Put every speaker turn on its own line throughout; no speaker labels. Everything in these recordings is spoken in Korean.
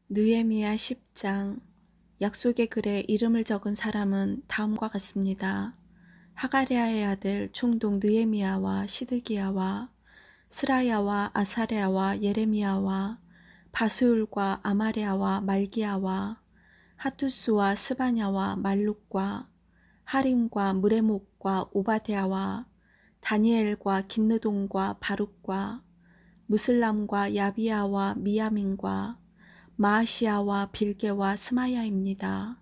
느헤미야 10장. 약속의 글에 이름을 적은 사람은 다음과 같습니다. 하가랴의 아들 총독 느헤미야와 시드기야와 스라야와 아사랴와 예레미야와 바스울과 아마랴와 말기야와 하투스와 스바냐와 말룩과 하림과 무레목과 오바댜와 다니엘과 긴느동과 바룩과 무슬람과 야비야와 미야민과 마아시아와 빌게와 스마야입니다.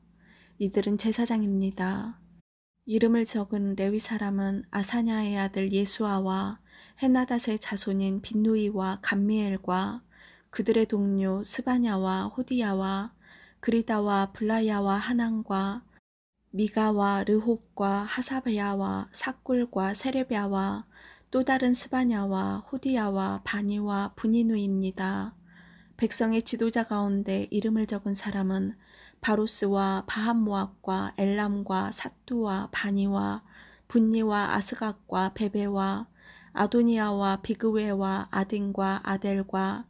이들은 제사장입니다. 이름을 적은 레위 사람은 아사냐의 아들 예수아와 헤나닷의 자손인 빈누이와 감미엘과 그들의 동료 스바냐와 호디야와 그리다와 블라야와 하난과 미가와 르홉과 하사베야와 삭굴과 세레비야와 또 다른 스바냐와 호디야와 바니와 분이누입니다. 백성의 지도자 가운데 이름을 적은 사람은 바로스와 바한모압과 엘람과 삿두와 바니와 분니와 아스각과 베베와 아도니아와 비그웨와 아딘과 아델과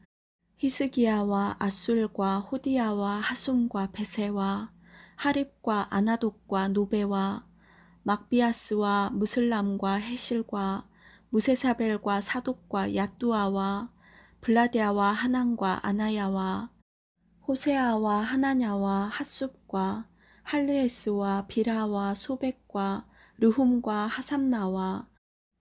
히스기야와 아술과 호디야와 하숨과 베세와 하립과 아나독과 노베와 막비아스와 무슬람과 헤실과 무세사벨과 사독과 야뚜아와 블라데아와 하난과 아나야와 호세아와 하나냐와 핫숲과 할르에스와 비라와 소백과 르훔과 하삼나와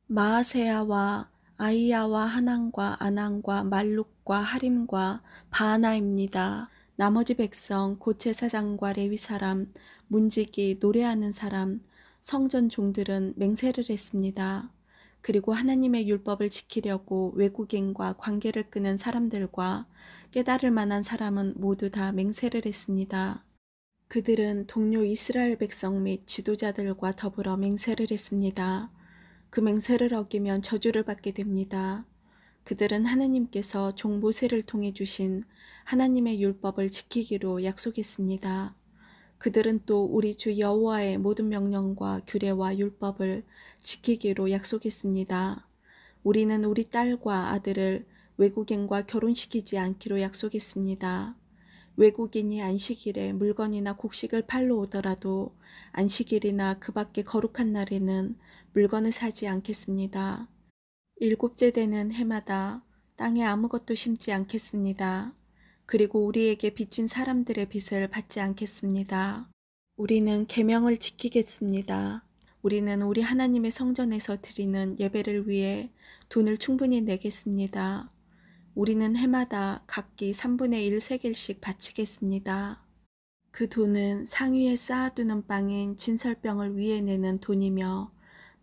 마아세야와 아이야와 하난과 아난과 말룩과 하림과 바하나입니다. 나머지 백성 곧 제사장과 레위 사람, 문지기, 노래하는 사람, 성전 종들은 맹세를 했습니다. 그리고 하나님의 율법을 지키려고 외국인과 관계를 끄는 사람들과 깨달을 만한 사람은 모두 다 맹세를 했습니다. 그들은 동료 이스라엘 백성 및 지도자들과 더불어 맹세를 했습니다. 그 맹세를 어기면 저주를 받게 됩니다. 그들은 하나님께서 종 모세를 통해 주신 하나님의 율법을 지키기로 약속했습니다. 그들은 또 우리 주 여호와의 모든 명령과 규례와 율법을 지키기로 약속했습니다. 우리는 우리 딸과 아들을 외국인과 결혼시키지 않기로 약속했습니다. 외국인이 안식일에 물건이나 곡식을 팔러 오더라도 안식일이나 그 밖에 거룩한 날에는 물건을 사지 않겠습니다. 일곱째 되는 해마다 땅에 아무것도 심지 않겠습니다. 그리고 우리에게 빚진 사람들의 빚을 받지 않겠습니다. 우리는 계명을 지키겠습니다. 우리는 우리 하나님의 성전에서 드리는 예배를 위해 돈을 충분히 내겠습니다. 우리는 해마다 각기 3분의 1 세겔씩 바치겠습니다. 그 돈은 상위에 쌓아두는 빵인 진설병을 위해 내는 돈이며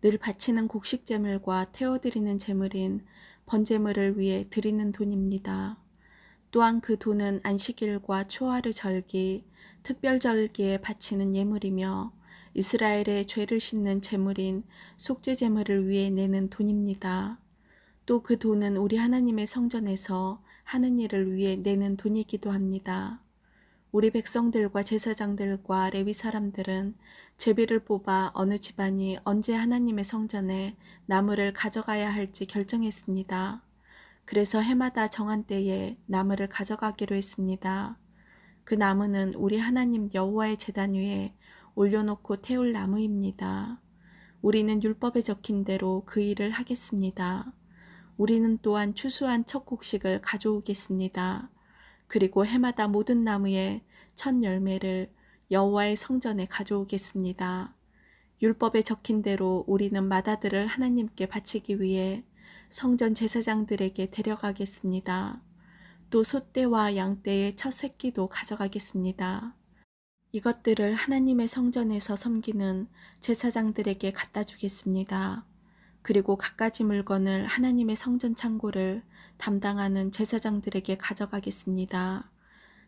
늘 바치는 곡식 제물과 태워드리는 제물인 번제물을 위해 드리는 돈입니다. 또한 그 돈은 안식일과 초하루 절기, 특별절기에 바치는 예물이며 이스라엘의 죄를 씻는 제물인 속죄 제물을 위해 내는 돈입니다. 또 그 돈은 우리 하나님의 성전에서 하는 일을 위해 내는 돈이기도 합니다. 우리 백성들과 제사장들과 레위 사람들은 제비를 뽑아 어느 집안이 언제 하나님의 성전에 나무를 가져가야 할지 결정했습니다. 그래서 해마다 정한 때에 나무를 가져가기로 했습니다. 그 나무는 우리 하나님 여호와의 제단 위에 올려놓고 태울 나무입니다. 우리는 율법에 적힌 대로 그 일을 하겠습니다. 우리는 또한 추수한 첫 곡식을 가져오겠습니다. 그리고 해마다 모든 나무의 첫 열매를 여호와의 성전에 가져오겠습니다. 율법에 적힌 대로 우리는 마다들을 하나님께 바치기 위해 성전 제사장들에게 데려가겠습니다. 또 소떼와 양떼의 첫 새끼도 가져가겠습니다. 이것들을 하나님의 성전에서 섬기는 제사장들에게 갖다 주겠습니다. 그리고 갖가지 물건을 하나님의 성전 창고를 담당하는 제사장들에게 가져가겠습니다.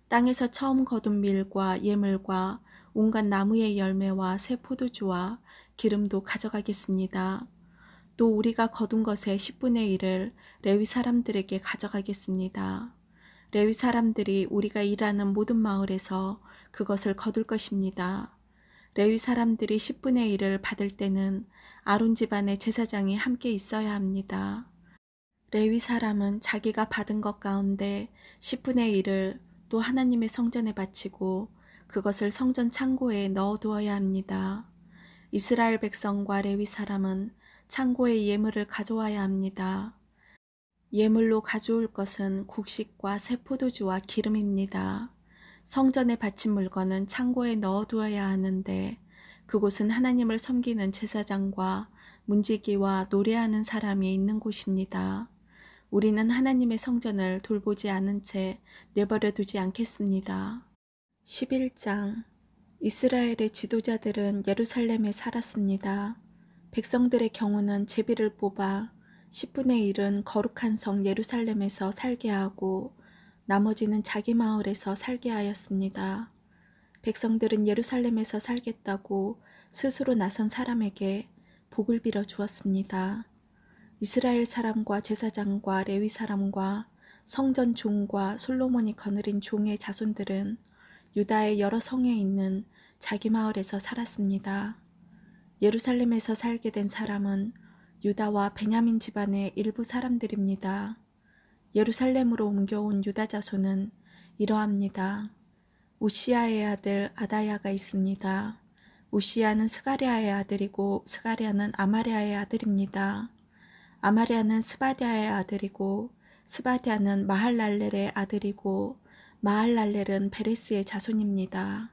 땅에서 처음 거둔 밀과 예물과 온갖 나무의 열매와 새 포도주와 기름도 가져가겠습니다. 또 우리가 거둔 것의 10분의 1을 레위 사람들에게 가져가겠습니다. 레위 사람들이 우리가 일하는 모든 마을에서 그것을 거둘 것입니다. 레위 사람들이 10분의 1을 받을 때는 아론 집안의 제사장이 함께 있어야 합니다. 레위 사람은 자기가 받은 것 가운데 10분의 1을 또 하나님의 성전에 바치고 그것을 성전 창고에 넣어두어야 합니다. 이스라엘 백성과 레위 사람은 창고에 예물을 가져와야 합니다. 예물로 가져올 것은 곡식과 새 포도주와 기름입니다. 성전에 바친 물건은 창고에 넣어두어야 하는데 그곳은 하나님을 섬기는 제사장과 문지기와 노래하는 사람이 있는 곳입니다. 우리는 하나님의 성전을 돌보지 않은 채 내버려 두지 않겠습니다. 11장 이스라엘의 지도자들은 예루살렘에 살았습니다. 백성들의 경우는 제비를 뽑아 10분의 1은 거룩한 성 예루살렘에서 살게 하고 나머지는 자기 마을에서 살게 하였습니다. 백성들은 예루살렘에서 살겠다고 스스로 나선 사람에게 복을 빌어 주었습니다. 이스라엘 사람과 제사장과 레위 사람과 성전 종과 솔로몬이 거느린 종의 자손들은 유다의 여러 성에 있는 자기 마을에서 살았습니다. 예루살렘에서 살게 된 사람은 유다와 베냐민 집안의 일부 사람들입니다. 예루살렘으로 옮겨온 유다 자손은 이러합니다. 우시야의 아들 아다야가 있습니다. 우시야는 스가랴의 아들이고 스가랴는 아마랴의 아들입니다. 아마랴는 스바디아의 아들이고 스바디아는 마할랄렐의 아들이고 마할랄렐은 베레스의 자손입니다.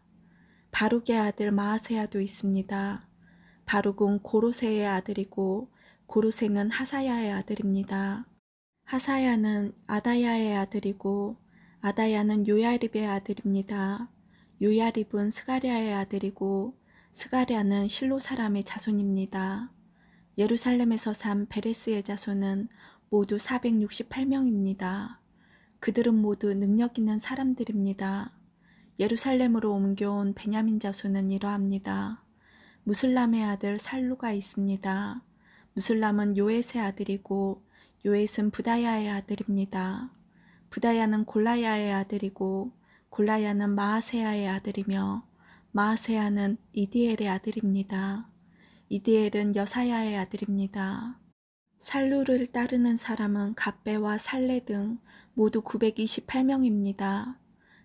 바룩의 아들 마아세야도 있습니다. 바룩은 고로세의 아들이고 고로세는 하사야의 아들입니다. 하사야는 아다야의 아들이고 아다야는 요야립의 아들입니다. 요야립은 스가랴의 아들이고 스가랴는 실로 사람의 자손입니다. 예루살렘에서 산 베레스의 자손은 모두 468명입니다. 그들은 모두 능력 있는 사람들입니다. 예루살렘으로 옮겨온 베냐민 자손은 이러합니다. 무슬람의 아들 살루가 있습니다. 무슬람은 요엣의 아들이고 요엣은 부다야의 아들입니다. 부다야는 골라야의 아들이고 골라야는 마아세야의 아들이며 마아세야는 이디엘의 아들입니다. 이디엘은 여사야의 아들입니다. 살루를 따르는 사람은 갑배와 살레 등 모두 928명입니다.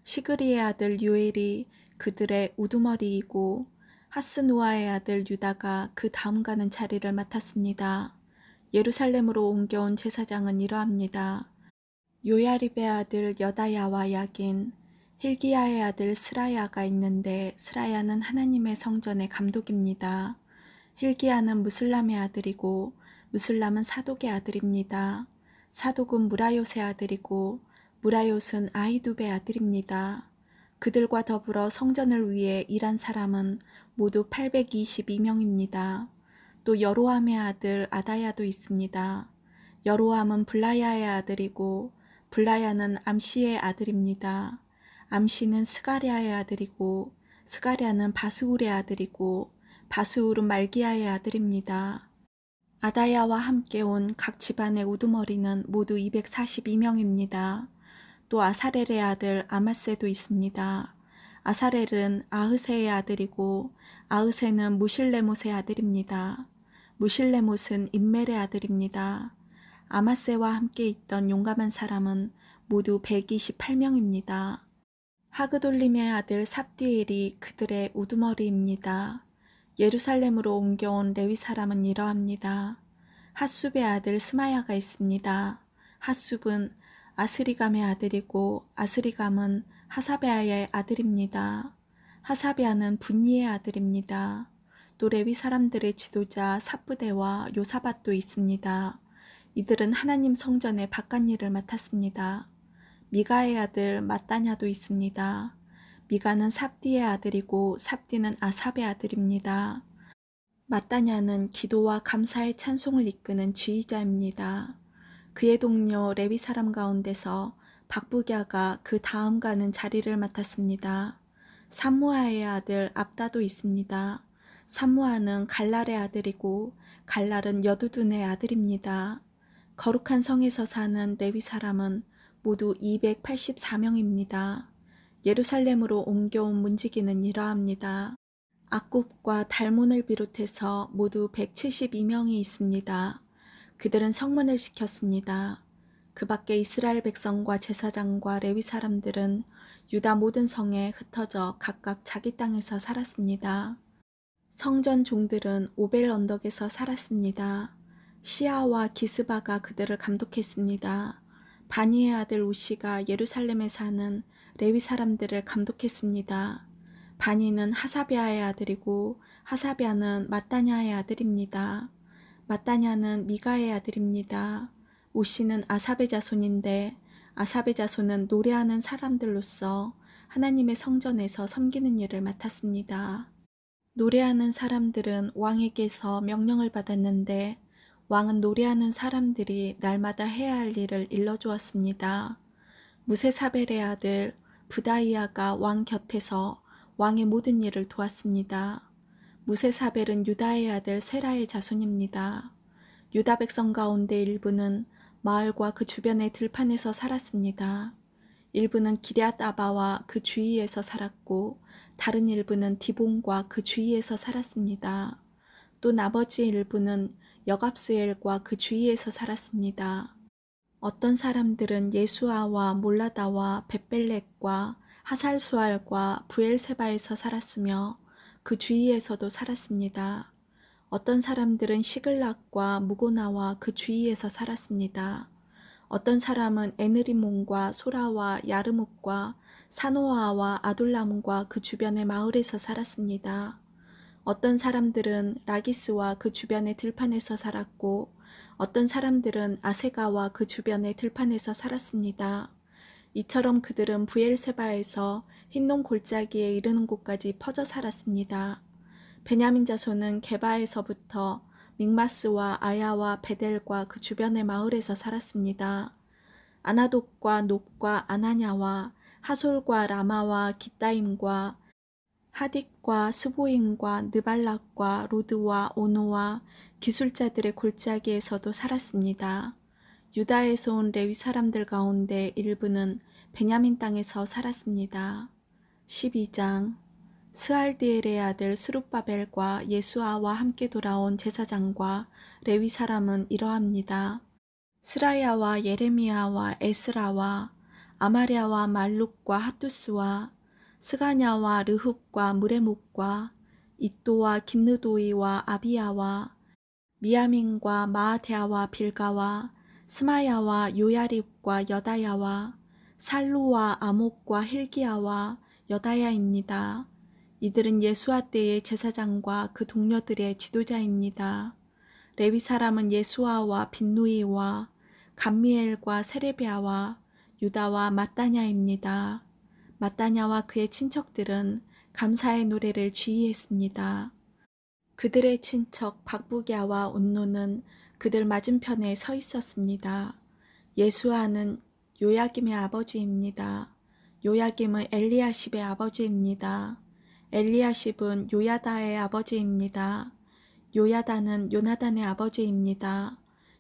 시그리의 아들 요엘이 그들의 우두머리이고 하스누아의 아들 유다가 그 다음 가는 자리를 맡았습니다. 예루살렘으로 옮겨온 제사장은 이러합니다. 요야립의 아들 여다야와 야긴, 힐기야의 아들 스라야가 있는데 스라야는 하나님의 성전의 감독입니다. 힐기야는 무슬람의 아들이고 무슬람은 사독의 아들입니다. 사독은 무라요스의 아들이고 무라요스는 아히두베의 아들입니다. 그들과 더불어 성전을 위해 일한 사람은 모두 822명입니다. 또 여로함의 아들 아다야도 있습니다. 여로함은 블라야의 아들이고 블라야는 암시의 아들입니다. 암시는 스가랴의 아들이고 스가랴는 바스울의 아들이고 바스울은 말기야의 아들입니다. 아다야와 함께 온 각 집안의 우두머리는 모두 242명입니다. 또 아사렐의 아들 아마세도 있습니다. 아사렐은 아흐세의 아들이고 아흐세는 무실레못의 아들입니다. 무실레못은 임멜의 아들입니다. 아마세와 함께 있던 용감한 사람은 모두 128명입니다. 하그돌림의 아들 삽디엘이 그들의 우두머리입니다. 예루살렘으로 옮겨온 레위 사람은 이러합니다. 핫숲의 아들 스마야가 있습니다. 핫숲은 아스리감의 아들이고 아스리감은 하사베아의 아들입니다. 하사베아는 분니의 아들입니다. 또 레위 사람들의 지도자 삽부대와 요사밧도 있습니다. 이들은 하나님 성전의 바깥일을 맡았습니다. 미가의 아들 마따냐도 있습니다. 미가는 삽디의 아들이고 삽디는 아삽의 아들입니다. 마따냐는 기도와 감사의 찬송을 이끄는 지휘자입니다. 그의 동료 레위 사람 가운데서 박부갸가 그 다음 가는 자리를 맡았습니다. 삼무아의 아들 압다도 있습니다. 삼무아는 갈랄의 아들이고 갈랄은 여두둔의 아들입니다. 거룩한 성에서 사는 레위 사람은 모두 284명입니다. 예루살렘으로 옮겨온 문지기는 이러합니다. 악굽과 달몬을 비롯해서 모두 172명이 있습니다. 그들은 성문을 지켰습니다. 그 밖에 이스라엘 백성과 제사장과 레위 사람들은 유다 모든 성에 흩어져 각각 자기 땅에서 살았습니다. 성전 종들은 오벨 언덕에서 살았습니다. 시아와 기스바가 그들을 감독했습니다. 바니의 아들 우시가 예루살렘에 사는 레위 사람들을 감독했습니다. 바니는 하사비아의 아들이고 하사비아는 마따냐의 아들입니다. 마따냐는 미가의 아들입니다. 우시는 아삽의 자손인데 아삽의 자손은 노래하는 사람들로서 하나님의 성전에서 섬기는 일을 맡았습니다. 노래하는 사람들은 왕에게서 명령을 받았는데 왕은 노래하는 사람들이 날마다 해야 할 일을 일러주었습니다. 무세사벨의 아들 부다이아가 왕 곁에서 왕의 모든 일을 도왔습니다. 무세사벨은 유다의 아들 세라의 자손입니다. 유다 백성 가운데 일부는 마을과 그 주변의 들판에서 살았습니다. 일부는 기럇 아바와 그 주위에서 살았고 다른 일부는 디본과 그 주위에서 살았습니다. 또 나머지 일부는 여갑스엘과 그 주위에서 살았습니다. 어떤 사람들은 예수아와 몰라다와 벳벨렉과 하살수알과 부엘세바에서 살았으며 그 주위에서도 살았습니다. 어떤 사람들은 시글락과 무고나와 그 주위에서 살았습니다. 어떤 사람은 에느리몬과 소라와 야르묵과 사노아와 아둘람과 그 주변의 마을에서 살았습니다. 어떤 사람들은 라기스와 그 주변의 들판에서 살았고 어떤 사람들은 아세가와 그 주변의 들판에서 살았습니다. 이처럼 그들은 부엘세바에서 흰놈 골짜기에 이르는 곳까지 퍼져 살았습니다. 베냐민 자손은 게바에서부터 믹마스와 아야와 베델과 그 주변의 마을에서 살았습니다. 아나돗과 높과 아나냐와 하솔과 라마와 기따임과 하딕과 스보임과 느발락과 로드와 오노와 기술자들의 골짜기에서도 살았습니다. 유다에서 온 레위 사람들 가운데 일부는 베냐민 땅에서 살았습니다. 12장 스알디엘의 아들 스룹바벨과 예수아와 함께 돌아온 제사장과 레위 사람은 이러합니다. 스라야와 예레미야와 에스라와 아마랴와 말룩과 핫두스와 스가냐와 르흡과 무레목과 이또와 긴느도이와 아비야와 미야민과 마아데아와 빌가와 스마야와 요야립과 여다야와 살루와 아목과 힐기야와 여다야입니다. 이들은 예수아 때의 제사장과 그 동료들의 지도자입니다. 레위 사람은 예수아와 빈누이와 감미엘과 세레비아와 유다와 마따냐입니다. 마따냐와 그의 친척들은 감사의 노래를 지휘했습니다. 그들의 친척 박부갸와 온노는 그들 맞은편에 서 있었습니다. 예수아는 요야김의 아버지입니다. 요야김은 엘리야십의 아버지입니다. 엘리야십은 요야다의 아버지입니다. 요야다는 요나단의 아버지입니다.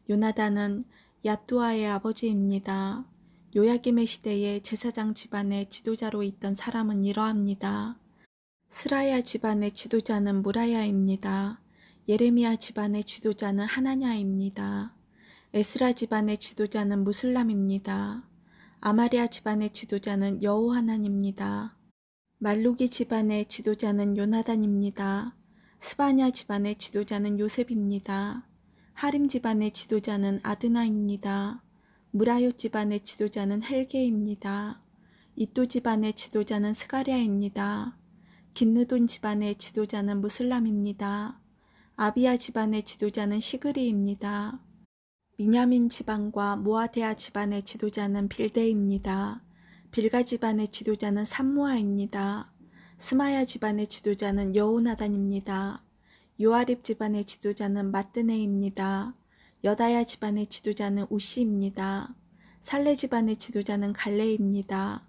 요나단은 야뚜아의 아버지입니다. 요야김의 시대에 제사장 집안의 지도자로 있던 사람은 이러합니다. 스라야 집안의 지도자는 무라야입니다. 예레미야 집안의 지도자는 하나냐입니다. 에스라 집안의 지도자는 무슬람입니다. 아마랴 집안의 지도자는 여호하난입니다. 말루기 집안의 지도자는 요나단입니다. 스바냐 집안의 지도자는 요셉입니다. 하림 집안의 지도자는 아드나입니다. 무라요 집안의 지도자는 헬게입니다. 이또 집안의 지도자는 스가랴입니다. 긴느돈 집안의 지도자는 무슬람입니다. 아비야 집안의 지도자는 시그리입니다. 미냐민 집안과 모아데아 집안의 지도자는 빌데입니다. 빌가 집안의 지도자는 삼무아입니다. 스마야 집안의 지도자는 여호나단입니다. 요아립 집안의 지도자는 마뜨네입니다. 여다야 집안의 지도자는 우시입니다. 살레 집안의 지도자는 갈레입니다.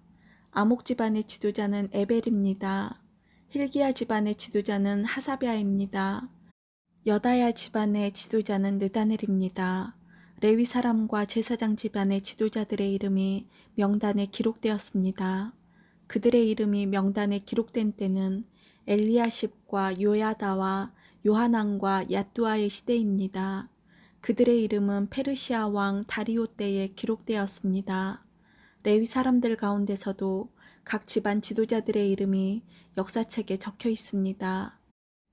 아목 집안의 지도자는 에벨입니다. 힐기야 집안의 지도자는 하사비아입니다. 여다야 집안의 지도자는 느다넬입니다. 레위 사람과 제사장 집안의 지도자들의 이름이 명단에 기록되었습니다. 그들의 이름이 명단에 기록된 때는 엘리야십과 요야다와 요하난과 야뚜아의 시대입니다. 그들의 이름은 페르시아 왕 다리오 때에 기록되었습니다. 레위 사람들 가운데서도 각 집안 지도자들의 이름이 역사책에 적혀 있습니다.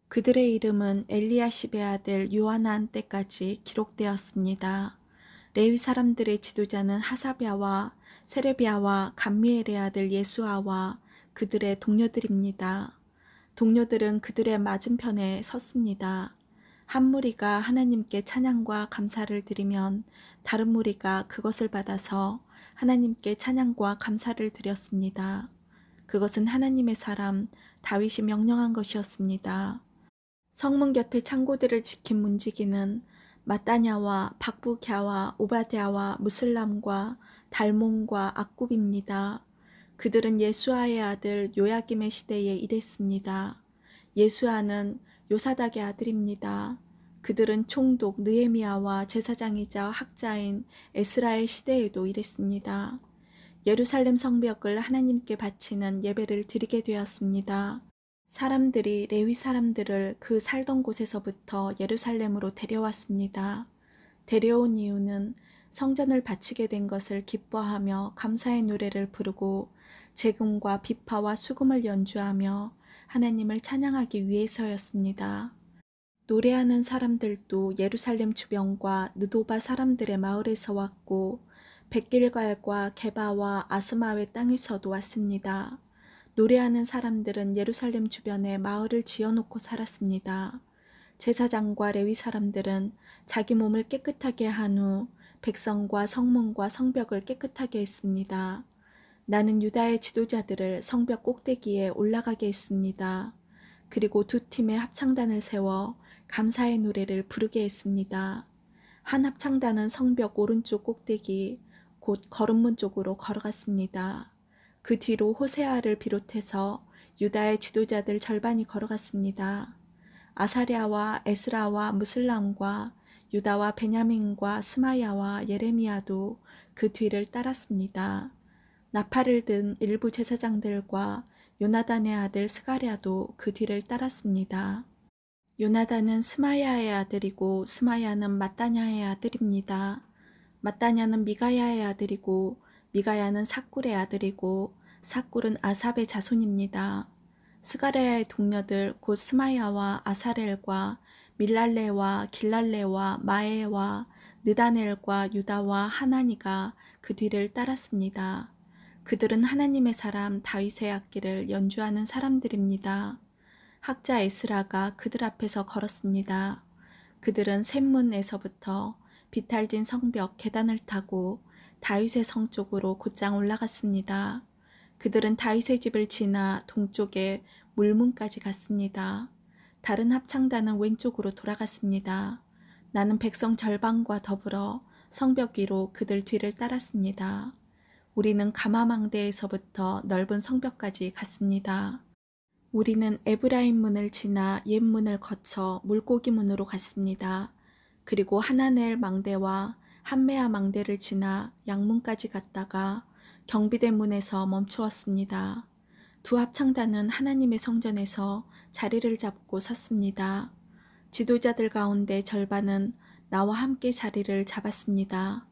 그들의 이름은 엘리야십의 아들 요하난 때까지 기록되었습니다. 레위 사람들의 지도자는 하사랴와 세레비야와 감미엘의 아들 예수아와 그들의 동료들입니다. 동료들은 그들의 맞은편에 섰습니다. 한 무리가 하나님께 찬양과 감사를 드리면 다른 무리가 그것을 받아서 하나님께 찬양과 감사를 드렸습니다. 그것은 하나님의 사람 다윗이 명령한 것이었습니다. 성문 곁에 창고들을 지킨 문지기는 마따냐와 박부갸와 오바댜와 무슬람과 달몬과 악굽입니다. 그들은 예수아의 아들 요야김의 시대에 일했습니다. 예수아는 요사닥의 아들입니다. 그들은 총독 느헤미야와 제사장이자 학자인 에스라의 시대에도 일했습니다. 예루살렘 성벽을 하나님께 바치는 예배를 드리게 되었습니다. 사람들이 레위 사람들을 그 살던 곳에서부터 예루살렘으로 데려왔습니다. 데려온 이유는 성전을 바치게 된 것을 기뻐하며 감사의 노래를 부르고 재금과 비파와 수금을 연주하며 하나님을 찬양하기 위해서였습니다. 노래하는 사람들도 예루살렘 주변과 느도바 사람들의 마을에서 왔고 백길갈과 게바와 아스마의 땅에서도 왔습니다. 노래하는 사람들은 예루살렘 주변에 마을을 지어놓고 살았습니다. 제사장과 레위 사람들은 자기 몸을 깨끗하게 한 후 백성과 성문과 성벽을 깨끗하게 했습니다. 나는 유다의 지도자들을 성벽 꼭대기에 올라가게 했습니다. 그리고 두 팀의 합창단을 세워 감사의 노래를 부르게 했습니다. 한 합창단은 성벽 오른쪽 꼭대기 곧 거름문 쪽으로 걸어갔습니다. 그 뒤로 호세아를 비롯해서 유다의 지도자들 절반이 걸어갔습니다. 아사랴와 에스라와 무슬람과 유다와 베냐민과 스마야와 예레미야도 그 뒤를 따랐습니다. 나팔을 든 일부 제사장들과 요나단의 아들 스가랴도 그 뒤를 따랐습니다. 요나단은 스마야의 아들이고 스마야는 마따냐의 아들입니다. 마따냐는 미가야의 아들이고 미가야는 삭굴의 아들이고 삭굴은 아삽의 자손입니다. 스가랴의 동료들 곧 스마야와 아사렐과 밀랄레와 길랄레와 마에와 느다넬과 유다와 하나니가 그 뒤를 따랐습니다. 그들은 하나님의 사람 다윗의 악기를 연주하는 사람들입니다. 학자 에스라가 그들 앞에서 걸었습니다. 그들은 샘문에서부터 비탈진 성벽 계단을 타고 다윗의 성 쪽으로 곧장 올라갔습니다. 그들은 다윗의 집을 지나 동쪽에 물문까지 갔습니다. 다른 합창단은 왼쪽으로 돌아갔습니다. 나는 백성 절반과 더불어 성벽 위로 그들 뒤를 따랐습니다. 우리는 가마망대에서부터 넓은 성벽까지 갔습니다. 우리는 에브라임 문을 지나 옛문을 거쳐 물고기 문으로 갔습니다. 그리고 하나넬 망대와 한메아 망대를 지나 양문까지 갔다가 경비대 문에서 멈추었습니다. 두 합창단은 하나님의 성전에서 자리를 잡고 섰습니다. 지도자들 가운데 절반은 나와 함께 자리를 잡았습니다.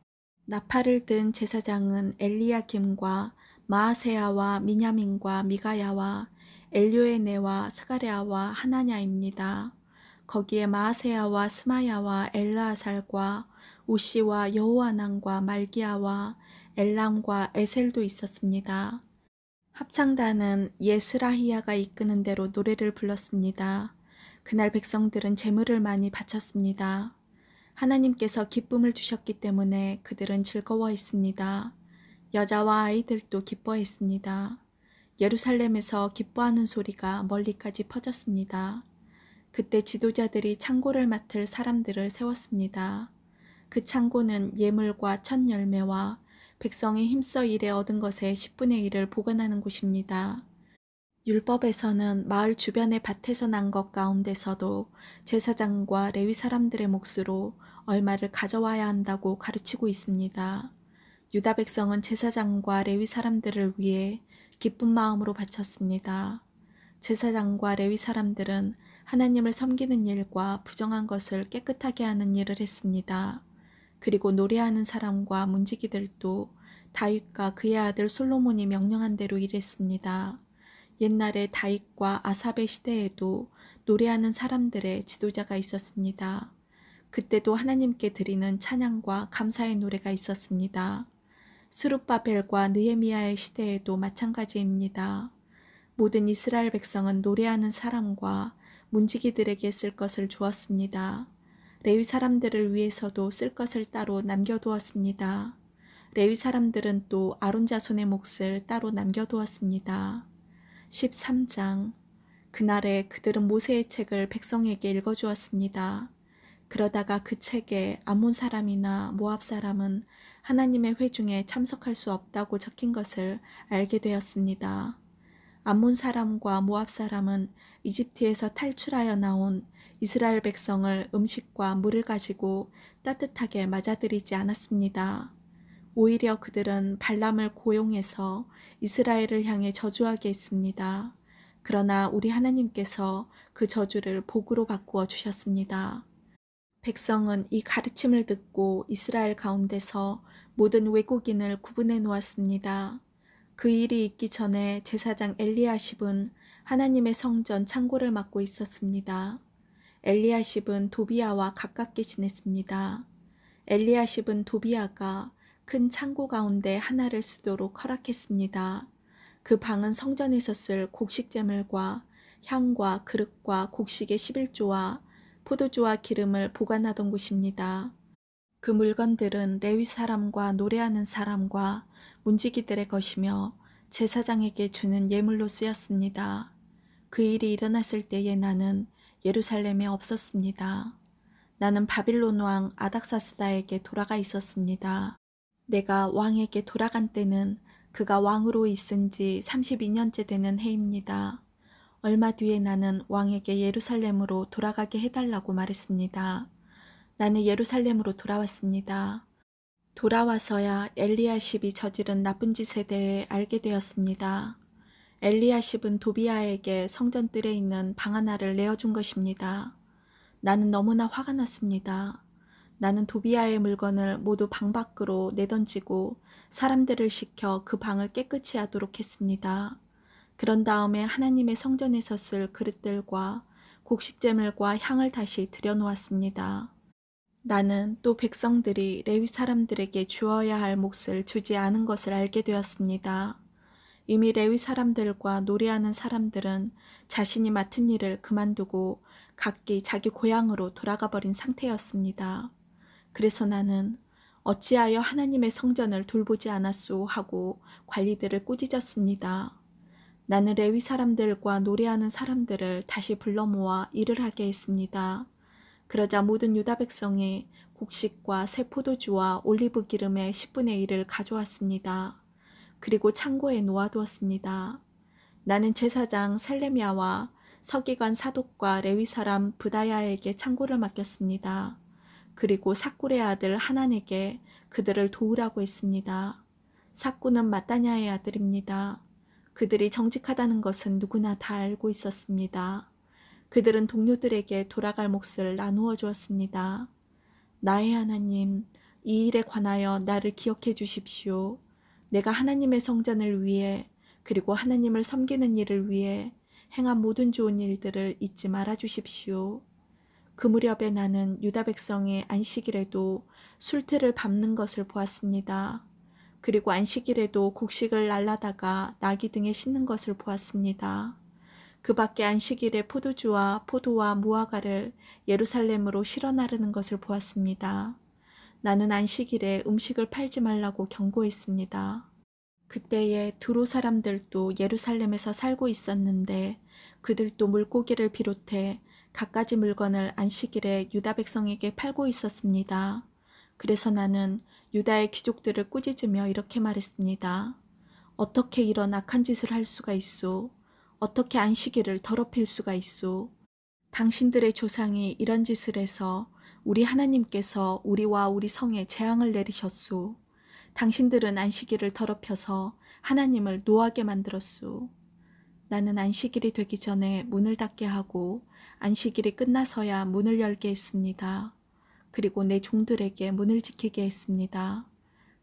나팔을 든 제사장은 엘리야김과 마아세야와 미냐민과 미가야와 엘요에네와 스가랴와 하나냐입니다. 거기에 마아세야와 스마야와 엘르아살과 우시와 여호아난과 말기야와 엘람과 에셀도 있었습니다. 합창단은 예스라히야가 이끄는 대로 노래를 불렀습니다. 그날 백성들은 제물을 많이 바쳤습니다. 하나님께서 기쁨을 주셨기 때문에 그들은 즐거워했습니다. 여자와 아이들도 기뻐했습니다. 예루살렘에서 기뻐하는 소리가 멀리까지 퍼졌습니다. 그때 지도자들이 창고를 맡을 사람들을 세웠습니다. 그 창고는 예물과 첫 열매와 백성이 힘써 일해 얻은 것의 10분의 1을 보관하는 곳입니다. 율법에서는 마을 주변의 밭에서 난 것 가운데서도 제사장과 레위 사람들의 몫으로 얼마를 가져와야 한다고 가르치고 있습니다. 유다 백성은 제사장과 레위 사람들을 위해 기쁜 마음으로 바쳤습니다. 제사장과 레위 사람들은 하나님을 섬기는 일과 부정한 것을 깨끗하게 하는 일을 했습니다. 그리고 노래하는 사람과 문지기들도 다윗과 그의 아들 솔로몬이 명령한 대로 일했습니다. 옛날에 다윗과 아삽의 시대에도 노래하는 사람들의 지도자가 있었습니다. 그때도 하나님께 드리는 찬양과 감사의 노래가 있었습니다. 스룹바벨과 느헤미야의 시대에도 마찬가지입니다. 모든 이스라엘 백성은 노래하는 사람과 문지기들에게 쓸 것을 주었습니다. 레위 사람들을 위해서도 쓸 것을 따로 남겨두었습니다. 레위 사람들은 또 아론 자손의 몫을 따로 남겨두었습니다. 13장. 그날에 그들은 모세의 책을 백성에게 읽어주었습니다. 그러다가 그 책에 암몬 사람이나 모압 사람은 하나님의 회중에 참석할 수 없다고 적힌 것을 알게 되었습니다. 암몬 사람과 모압 사람은 이집트에서 탈출하여 나온 이스라엘 백성을 음식과 물을 가지고 따뜻하게 맞아들이지 않았습니다. 오히려 그들은 발람을 고용해서 이스라엘을 향해 저주하게 했습니다. 그러나 우리 하나님께서 그 저주를 복으로 바꾸어 주셨습니다. 백성은 이 가르침을 듣고 이스라엘 가운데서 모든 외국인을 구분해 놓았습니다. 그 일이 있기 전에 제사장 엘리야십은 하나님의 성전 창고를 맡고 있었습니다. 엘리야십은 도비야와 가깝게 지냈습니다. 엘리야십은 도비야가 큰 창고 가운데 하나를 쓰도록 허락했습니다. 그 방은 성전에서 쓸 곡식제물과 향과 그릇과 곡식의 11조와 포도주와 기름을 보관하던 곳입니다. 그 물건들은 레위 사람과 노래하는 사람과 문지기들의 것이며 제사장에게 주는 예물로 쓰였습니다. 그 일이 일어났을 때에 나는 예루살렘에 없었습니다. 나는 바빌론 왕 아닥사스다에게 돌아가 있었습니다. 내가 왕에게 돌아간 때는 그가 왕으로 있은 지 32년째 되는 해입니다. 얼마 뒤에 나는 왕에게 예루살렘으로 돌아가게 해달라고 말했습니다. 나는 예루살렘으로 돌아왔습니다. 돌아와서야 엘리야십이 저지른 나쁜 짓에 대해 알게 되었습니다. 엘리야십은 도비야에게 성전뜰에 있는 방 하나를 내어준 것입니다. 나는 너무나 화가 났습니다. 나는 도비야의 물건을 모두 방 밖으로 내던지고 사람들을 시켜 그 방을 깨끗이 하도록 했습니다. 그런 다음에 하나님의 성전에서 쓸 그릇들과 곡식제물과 향을 다시 들여놓았습니다. 나는 또 백성들이 레위 사람들에게 주어야 할 몫을 주지 않은 것을 알게 되었습니다. 이미 레위 사람들과 노래하는 사람들은 자신이 맡은 일을 그만두고 각기 자기 고향으로 돌아가 버린 상태였습니다. 그래서 나는 어찌하여 하나님의 성전을 돌보지 않았소 하고 관리들을 꾸짖었습니다. 나는 레위 사람들과 노래하는 사람들을 다시 불러 모아 일을 하게 했습니다. 그러자 모든 유다 백성이 곡식과 새 포도주와 올리브 기름의 10분의 1을 가져왔습니다. 그리고 창고에 놓아두었습니다. 나는 제사장 셀레미야와 서기관 사독과 레위 사람 브다야에게 창고를 맡겼습니다. 그리고 삭굴의 아들 하난에게 그들을 도우라고 했습니다. 삭굴은 마따냐의 아들입니다. 그들이 정직하다는 것은 누구나 다 알고 있었습니다. 그들은 동료들에게 돌아갈 몫을 나누어 주었습니다. 나의 하나님, 이 일에 관하여 나를 기억해 주십시오. 내가 하나님의 성전을 위해 그리고 하나님을 섬기는 일을 위해 행한 모든 좋은 일들을 잊지 말아 주십시오. 그 무렵에 나는 유다 백성의 안식일에도 술틀을 밟는 것을 보았습니다. 그리고 안식일에도 곡식을 날라다가 나귀 등에 싣는 것을 보았습니다. 그 밖에 안식일에 포도주와 포도와 무화과를 예루살렘으로 실어 나르는 것을 보았습니다. 나는 안식일에 음식을 팔지 말라고 경고했습니다. 그때에 두로 사람들도 예루살렘에서 살고 있었는데 그들도 물고기를 비롯해 갖가지 물건을 안식일에 유다 백성에게 팔고 있었습니다. 그래서 나는 유다의 귀족들을 꾸짖으며 이렇게 말했습니다. 어떻게 이런 악한 짓을 할 수가 있소? 어떻게 안식일을 더럽힐 수가 있소? 당신들의 조상이 이런 짓을 해서 우리 하나님께서 우리와 우리 성에 재앙을 내리셨소. 당신들은 안식일을 더럽혀서 하나님을 노하게 만들었소. 나는 안식일이 되기 전에 문을 닫게 하고 안식일이 끝나서야 문을 열게 했습니다. 그리고 내 종들에게 문을 지키게 했습니다.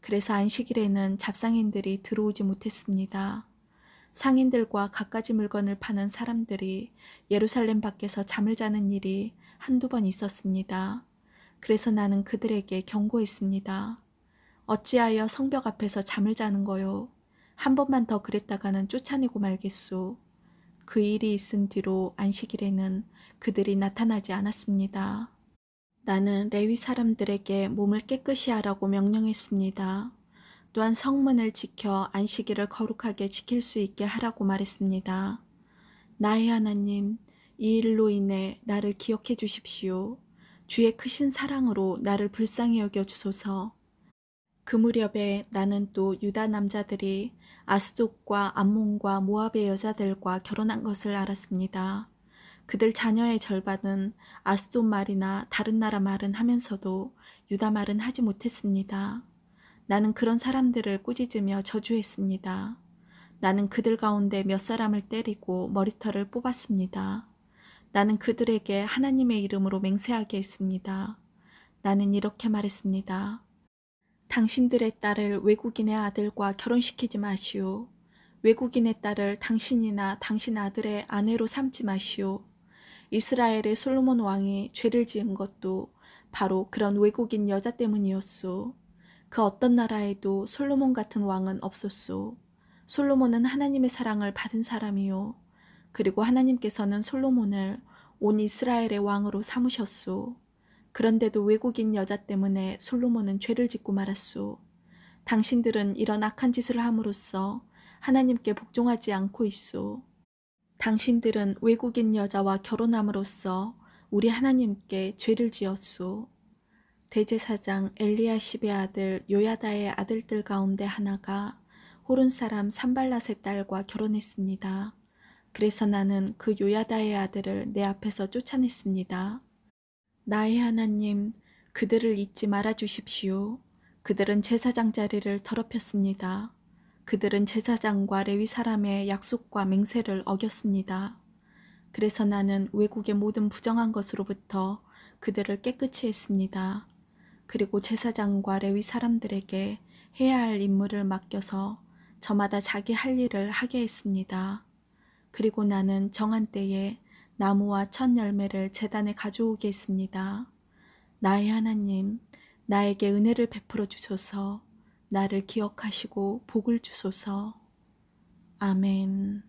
그래서 안식일에는 잡상인들이 들어오지 못했습니다. 상인들과 갖가지 물건을 파는 사람들이 예루살렘 밖에서 잠을 자는 일이 한두 번 있었습니다. 그래서 나는 그들에게 경고했습니다. 어찌하여 성벽 앞에서 잠을 자는 거요? 한 번만 더 그랬다가는 쫓아내고 말겠소. 그 일이 있은 뒤로 안식일에는 그들이 나타나지 않았습니다. 나는 레위 사람들에게 몸을 깨끗이 하라고 명령했습니다. 또한 성문을 지켜 안식일을 거룩하게 지킬 수 있게 하라고 말했습니다. 나의 하나님, 이 일로 인해 나를 기억해 주십시오. 주의 크신 사랑으로 나를 불쌍히 여겨 주소서. 그 무렵에 나는 또 유다 남자들이 아스돗과 암몬과 모압의 여자들과 결혼한 것을 알았습니다. 그들 자녀의 절반은 아스돗 말이나 다른 나라 말은 하면서도 유다 말은 하지 못했습니다. 나는 그런 사람들을 꾸짖으며 저주했습니다. 나는 그들 가운데 몇 사람을 때리고 머리털을 뽑았습니다. 나는 그들에게 하나님의 이름으로 맹세하게 했습니다. 나는 이렇게 말했습니다. 당신들의 딸을 외국인의 아들과 결혼시키지 마시오. 외국인의 딸을 당신이나 당신 아들의 아내로 삼지 마시오. 이스라엘의 솔로몬 왕이 죄를 지은 것도 바로 그런 외국인 여자 때문이었소. 그 어떤 나라에도 솔로몬 같은 왕은 없었소. 솔로몬은 하나님의 사랑을 받은 사람이요. 그리고 하나님께서는 솔로몬을 온 이스라엘의 왕으로 삼으셨소. 그런데도 외국인 여자 때문에 솔로몬은 죄를 짓고 말았소. 당신들은 이런 악한 짓을 함으로써 하나님께 복종하지 않고 있소. 당신들은 외국인 여자와 결혼함으로써 우리 하나님께 죄를 지었소. 대제사장 엘리야십의 아들 요야다의 아들들 가운데 하나가 호른 사람 산발랏의 딸과 결혼했습니다. 그래서 나는 그 요야다의 아들을 내 앞에서 쫓아냈습니다. 나의 하나님, 그들을 잊지 말아 주십시오. 그들은 제사장 자리를 더럽혔습니다. 그들은 제사장과 레위 사람의 약속과 맹세를 어겼습니다. 그래서 나는 외국의 모든 부정한 것으로부터 그들을 깨끗이 했습니다. 그리고 제사장과 레위 사람들에게 해야 할 임무를 맡겨서 저마다 자기 할 일을 하게 했습니다. 그리고 나는 정한 때에 나무와 첫 열매를 제단에 가져오게 했습니다. 나의 하나님, 나에게 은혜를 베풀어 주소서. 나를 기억하시고 복을 주소서. 아멘.